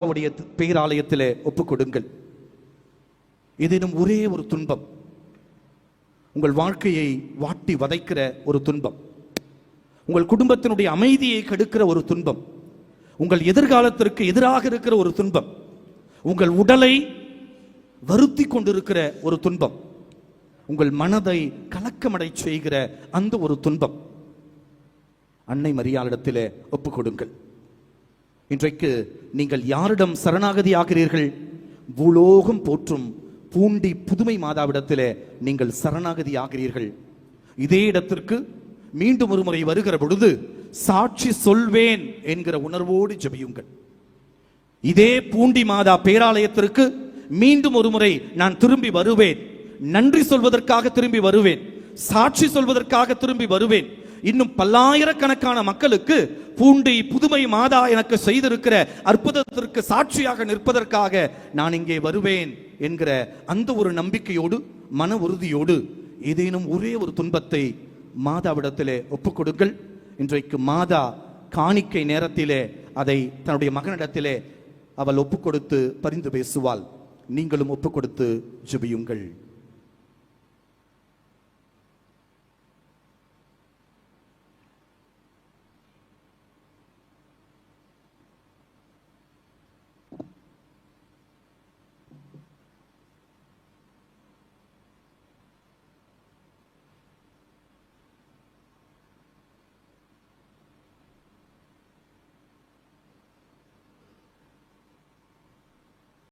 உடைய பேராலயத்திலே ஒப்புக் கொடுங்கள். ஏதேனும் ஒரே ஒரு துன்பம், உங்கள் வாழ்க்கையை வாட்டி வதைக்கிற ஒரு துன்பம், உங்கள் குடும்பத்தினுடைய அமைதியை கெடுக்கிற ஒரு துன்பம், உங்கள் எதிர்காலத்திற்கு எதிராக இருக்கிற ஒரு துன்பம், உங்கள் உடலை வருத்தி கொண்டிருக்கிற ஒரு துன்பம், உங்கள் மனதை கலக்கமடை செய்கிற அந்த ஒரு துன்பம், அன்னை மரியாளிடத்திலே ஒப்புக் கொடுங்கள். இன்றைக்கு நீங்கள் யாரிடம் சரணாகதி ஆகிறீர்கள்? பூலோகம் போற்றும் பூண்டி புதுமை மாதாவிடத்திலே நீங்கள் சரணாகதி ஆகிறீர்கள். இதே இடத்திற்கு மீண்டும் ஒரு முறை வருகிற பொழுது சாட்சி சொல்வேன் என்கிற உணர்வோடு ஜெபியுங்கள். இதே பூண்டி மாதா பேராலயத்திற்கு மீண்டும் ஒரு முறை நான் திரும்பி வருவேன், நன்றி சொல்வதற்காக திரும்பி வருவேன், சாட்சி சொல்வதற்காக திரும்பி வருவேன். இன்னும் பல்லாயிரக்கணக்கான மக்களுக்கு பூண்டி புதுமை மாதா எனக்கு செய்திருக்கிற அற்புதத்திற்கு சாட்சியாக நிற்பதற்காக நான் இங்கே வருவேன் என்கிற அந்த ஒரு நம்பிக்கையோடு, மன உறுதியோடு ஏதேனும் ஒரே ஒரு துன்பத்தை மாதாவிடத்திலே ஒப்புக் கொடுங்கள். இன்றைக்கு மாதா காணிக்கை நேரத்திலே அதை தன்னுடைய மகனிடத்திலே அவள் ஒப்புக் கொடுத்து பரிந்து பேசுவாள். நீங்களும் ஒப்புக் கொடுத்து ஜெபியுங்கள்.